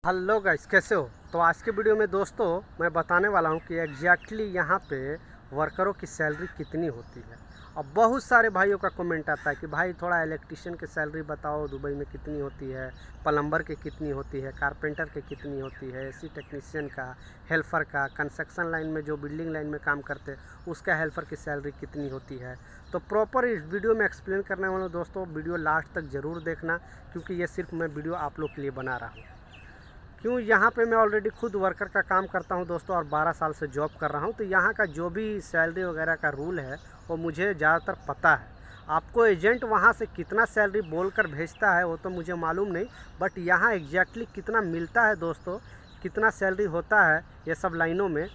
Hello guys, कैसे हो। तो आज के वीडियो में दोस्तों मैं बताने वाला हूं कि एग्जैक्टली यहाँ पे वर्करों की सैलरी कितनी होती है। अब बहुत सारे भाइयों का कमेंट आता है कि भाई थोड़ा इलेक्ट्रिशियन की सैलरी बताओ, दुबई में कितनी होती है, प्लम्बर की कितनी होती है, कारपेंटर की कितनी होती है, एसी टेक्नीशियन का, हेल्पर का, कंस्ट्रक्शन लाइन में जो बिल्डिंग लाइन में काम करते हैं उसका हेल्पर की सैलरी कितनी होती है। तो प्रॉपर इस वीडियो में एक्सप्लेन करने वाला हूँ दोस्तों, वीडियो लास्ट तक ज़रूर देखना, क्योंकि ये सिर्फ मैं वीडियो आप लोग के लिए बना रहा हूँ। क्यों, यहाँ पे मैं ऑलरेडी खुद वर्कर का काम करता हूँ दोस्तों, और 12 साल से जॉब कर रहा हूँ। तो यहाँ का जो भी सैलरी वगैरह का रूल है वो मुझे ज़्यादातर पता है। आपको एजेंट वहाँ से कितना सैलरी बोलकर भेजता है वो तो मुझे मालूम नहीं, बट यहाँ एग्जैक्टली कितना मिलता है दोस्तों, कितना सैलरी होता है ये सब लाइनों में,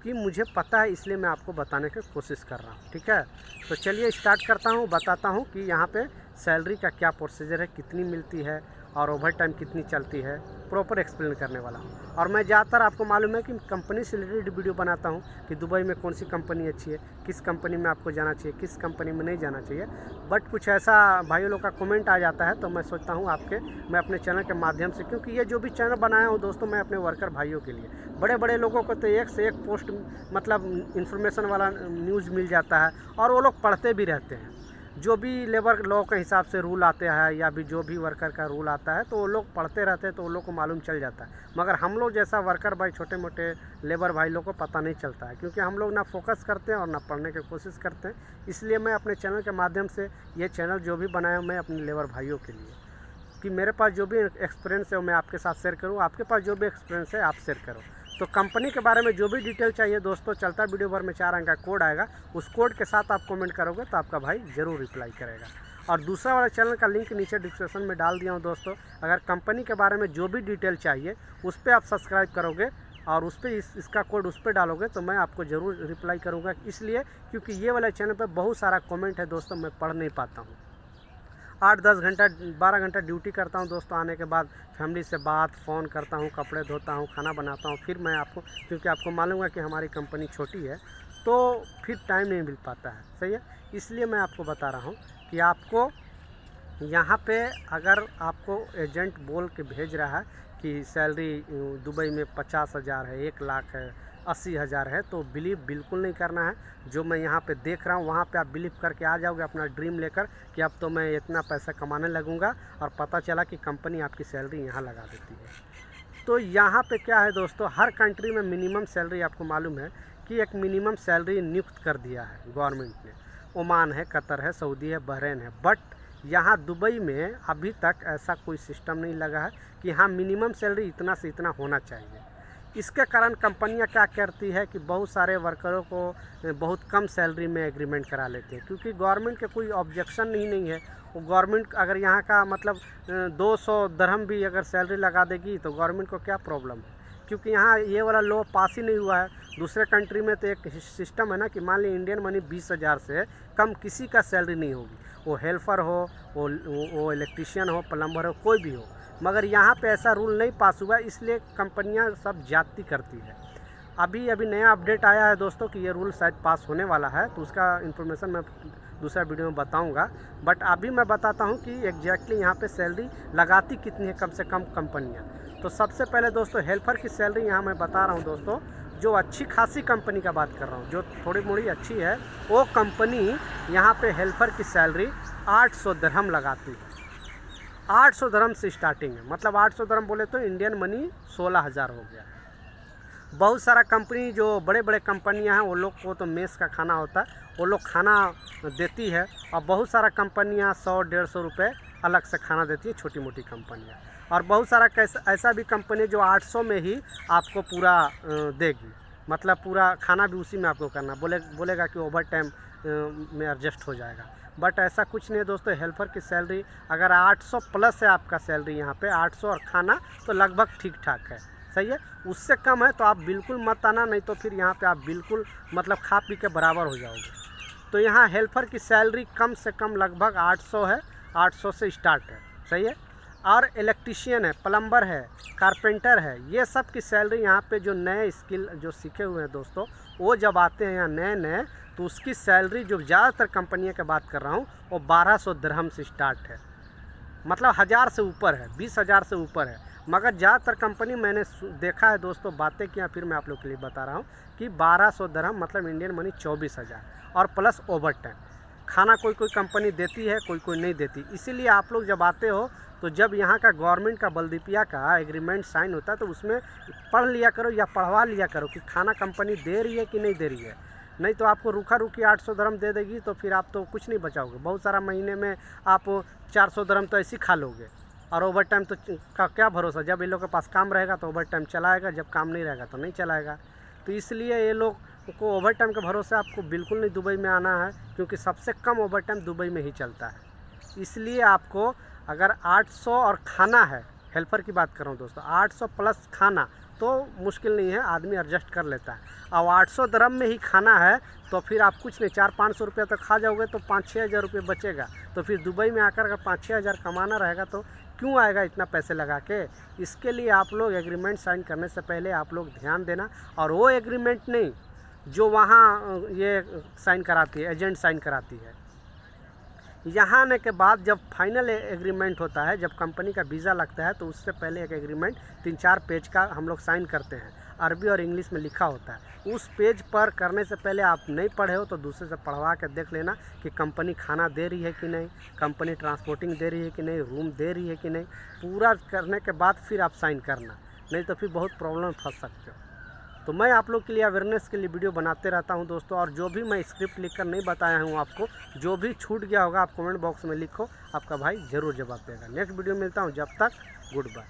कि मुझे पता है, इसलिए मैं आपको बताने की कोशिश कर रहा हूँ। ठीक है, तो चलिए स्टार्ट करता हूँ, बताता हूँ कि यहाँ पे सैलरी का क्या प्रोसीजर है, कितनी मिलती है और ओवर टाइम कितनी चलती है। प्रॉपर एक्सप्लेन करने वाला हूँ। और मैं ज़्यादातर आपको मालूम है कि कंपनी से रिलेटेड वीडियो बनाता हूँ कि दुबई में कौन सी कंपनी अच्छी है, किस कंपनी में आपको जाना चाहिए, किस कंपनी में नहीं जाना चाहिए। बट कुछ ऐसा भाइयों लोग का कमेंट आ जाता है, तो मैं सोचता हूँ मैं अपने चैनल के माध्यम से, क्योंकि ये जो भी चैनल बनाया हूँ दोस्तों मैं अपने वर्कर भाइयों के लिए, बड़े बड़े लोगों को तो एक से एक पोस्ट मतलब इन्फॉर्मेशन वाला न्यूज़ मिल जाता है और वो लोग पढ़ते भी रहते हैं। जो भी लेबर लॉ के हिसाब से रूल आते हैं या भी जो भी वर्कर का रूल आता है तो वो लोग पढ़ते रहते हैं, तो वो लोग को मालूम चल जाता है। मगर हम लोग जैसा वर्कर भाई, छोटे मोटे लेबर भाई लोग को पता नहीं चलता है, क्योंकि हम लोग ना फोकस करते हैं और ना पढ़ने की कोशिश करते हैं। इसलिए मैं अपने चैनल के माध्यम से ये चैनल जो भी बनाया हूँ मैं अपने लेबर भाइयों के लिए, कि मेरे पास जो भी एक्सपीरियंस है वो मैं आपके साथ शेयर करूँ, आपके पास जो भी एक्सपीरियंस है आप शेयर करो। तो कंपनी के बारे में जो भी डिटेल चाहिए दोस्तों, चलता वीडियो भर में 4 अंक का कोड आएगा, उस कोड के साथ आप कमेंट करोगे तो आपका भाई ज़रूर रिप्लाई करेगा। और दूसरा वाला चैनल का लिंक नीचे डिस्क्रिप्शन में डाल दिया हूँ दोस्तों, अगर कंपनी के बारे में जो भी डिटेल चाहिए उस पर आप सब्सक्राइब करोगे और उस पर इसका कोड उस पर डालोगे तो मैं आपको ज़रूर रिप्लाई करूँगा। इसलिए क्योंकि ये वाला चैनल पर बहुत सारा कमेंट है दोस्तों, मैं पढ़ नहीं पाता हूँ। 8-10 घंटा 12 घंटा ड्यूटी करता हूँ दोस्तों, आने के बाद फैमिली से बात, फ़ोन करता हूँ, कपड़े धोता हूँ, खाना बनाता हूँ, फिर मैं आपको, क्योंकि आपको मालूम है कि हमारी कंपनी छोटी है तो फिर टाइम नहीं मिल पाता है। सही है, इसलिए मैं आपको बता रहा हूँ कि आपको यहाँ पे अगर आपको एजेंट बोल के भेज रहा है कि सैलरी दुबई में 50,000 है, 1 लाख है, 80,000 है, तो बिलीव बिल्कुल नहीं करना है। जो मैं यहाँ पे देख रहा हूँ वहाँ पे आप बिलीव करके आ जाओगे अपना ड्रीम लेकर कि अब तो मैं इतना पैसा कमाने लगूँगा, और पता चला कि कंपनी आपकी सैलरी यहाँ लगा देती है। तो यहाँ पे क्या है दोस्तों, हर कंट्री में मिनिमम सैलरी, आपको मालूम है कि एक मिनिमम सैलरी नियुक्त कर दिया है गवर्नमेंट ने। ओमान है, कतर है, सऊदी है, बहरीन है, बट यहाँ दुबई में अभी तक ऐसा कोई सिस्टम नहीं लगा है कि हाँ मिनिमम सैलरी इतना से इतना होना चाहिए। इसके कारण कंपनियां क्या करती है कि बहुत सारे वर्करों को बहुत कम सैलरी में एग्रीमेंट करा लेते हैं, क्योंकि गवर्नमेंट के कोई ऑब्जेक्शन ही नहीं है। वो गवर्नमेंट अगर यहाँ का मतलब 200 दरहम भी अगर सैलरी लगा देगी तो गवर्नमेंट को क्या प्रॉब्लम है, क्योंकि यहाँ ये वाला लॉ पास ही नहीं हुआ है। दूसरे कंट्री में तो एक सिस्टम है ना कि मान ली इंडियन मनी 20,000 से कम किसी का सैलरी नहीं होगी, वो हेल्पर हो, वो इलेक्ट्रीशियन हो, प्लम्बर हो, कोई भी हो। मगर यहाँ पे ऐसा रूल नहीं पास हुआ, इसलिए कंपनियाँ सब जाती करती है। अभी अभी नया अपडेट आया है दोस्तों कि ये रूल शायद पास होने वाला है, तो उसका इन्फॉर्मेशन मैं दूसरा वीडियो में बताऊंगा। बट अभी मैं बताता हूँ कि एग्जैक्टली यहाँ पे सैलरी लगाती कितनी है कम से कम कंपनियाँ। तो सबसे पहले दोस्तों हेल्पर की सैलरी यहाँ मैं बता रहा हूँ दोस्तों, जो अच्छी खासी कंपनी का बात कर रहा हूँ, जो थोड़ी मोड़ी अच्छी है, वो कंपनी यहाँ पे हेल्पर की सैलरी 800 दरहम लगाती है। 800 दरहम से स्टार्टिंग है, मतलब 800 दरहम बोले तो इंडियन मनी 16,000 हो गया। बहुत सारा कंपनी जो बड़े बड़े कंपनियां हैं वो लोग को तो मेस का खाना होता है, वो लोग खाना देती है, और बहुत सारा कंपनियां 100-150 रुपये अलग से खाना देती है, छोटी मोटी कंपनियां। और बहुत सारा ऐसा भी कंपनी जो 800 में ही आपको पूरा देगी, मतलब पूरा खाना भी उसी में आपको करना, बोलेगा कि ओवर टाइम में एडजस्ट हो जाएगा। बट ऐसा कुछ नहीं है दोस्तों, हेल्पर की सैलरी अगर 800 प्लस है आपका सैलरी यहाँ पे 800 और खाना, तो लगभग ठीक ठाक है। सही है, उससे कम है तो आप बिल्कुल मत आना, नहीं तो फिर यहाँ पे आप बिल्कुल मतलब खा पी के बराबर हो जाओगे। तो यहाँ हेल्पर की सैलरी कम से कम लगभग 800 है, 800 से स्टार्ट है। सही है, और इलेक्ट्रीशियन है, प्लम्बर है, कारपेंटर है, ये सब की सैलरी यहाँ पे जो नए स्किल जो सीखे हुए हैं दोस्तों, वो जब आते हैं यहाँ नए नए, तो उसकी सैलरी जो ज़्यादातर कंपनियों की बात कर रहा हूँ वो 1200 दरहम से स्टार्ट है, मतलब 1000 से ऊपर है, 20,000 से ऊपर है। मगर ज़्यादातर कंपनी मैंने देखा है दोस्तों, बातें किया, फिर मैं आप लोग के लिए बता रहा हूँ कि 1200 दिरहम मतलब इंडियन मनी 24,000 और प्लस ओवर टाइम। खाना कोई कोई कंपनी देती है, कोई कोई नहीं देती। इसीलिए आप लोग जब आते हो तो जब यहाँ का गवर्नमेंट का बलदीपिया का एग्रीमेंट साइन होता है तो उसमें पढ़ लिया करो या पढ़वा लिया करो कि खाना कंपनी दे रही है कि नहीं दे रही है। नहीं तो आपको रूखा रूखी 800 दिरहम दे देगी तो फिर आप तो कुछ नहीं बचाओगे। बहुत सारा महीने में आप 400 दिरहम तो ऐसे ही खा लोगे। और ओवर टाइम तो का क्या भरोसा, जब इन लोग के पास काम रहेगा तो ओवर टाइम चलाएगा, जब काम नहीं रहेगा तो नहीं चलाएगा। तो इसलिए ये लोग को ओवर टाइम के भरोसे आपको बिल्कुल नहीं दुबई में आना है, क्योंकि सबसे कम ओवर टाइम दुबई में ही चलता है। इसलिए आपको अगर 800 और खाना है, हेल्पर की बात कर रहा हूँ दोस्तों, 800 प्लस खाना तो मुश्किल नहीं है, आदमी एडजस्ट कर लेता है। और 800 दिरहम में ही खाना है तो फिर आप कुछ नहीं 400-500 रुपया तक खा जाओगे तो 5-6 हज़ार रुपये बचेगा। तो फिर दुबई में आकर अगर 5-6 हज़ार कमाना रहेगा तो क्यों आएगा इतना पैसे लगा के। इसके लिए आप लोग एग्रीमेंट साइन करने से पहले आप लोग ध्यान देना। और वो एग्रीमेंट नहीं जो वहाँ ये साइन कराती है, एजेंट साइन कराती है। यहाँ आने के बाद जब फाइनल एग्रीमेंट होता है, जब कंपनी का वीज़ा लगता है तो उससे पहले एक एग्रीमेंट 3-4 पेज का हम लोग साइन करते हैं, अरबी और इंग्लिश में लिखा होता है। उस पेज पर करने से पहले आप नहीं पढ़े हो तो दूसरे से पढ़वा के देख लेना कि कंपनी खाना दे रही है कि नहीं, कंपनी ट्रांसपोर्टिंग दे रही है कि नहीं, रूम दे रही है कि नहीं। पूरा करने के बाद फिर आप साइन करना, नहीं तो फिर बहुत प्रॉब्लम में फंस सकते हो। तो मैं आप लोग के लिए अवेयरनेस के लिए वीडियो बनाते रहता हूं दोस्तों। और जो भी मैं स्क्रिप्ट लिखकर नहीं बताया हूं आपको, जो भी छूट गया होगा आप कमेंट बॉक्स में लिखो, आपका भाई ज़रूर जवाब देगा। नेक्स्ट वीडियो मिलता हूं, जब तक गुड बाय।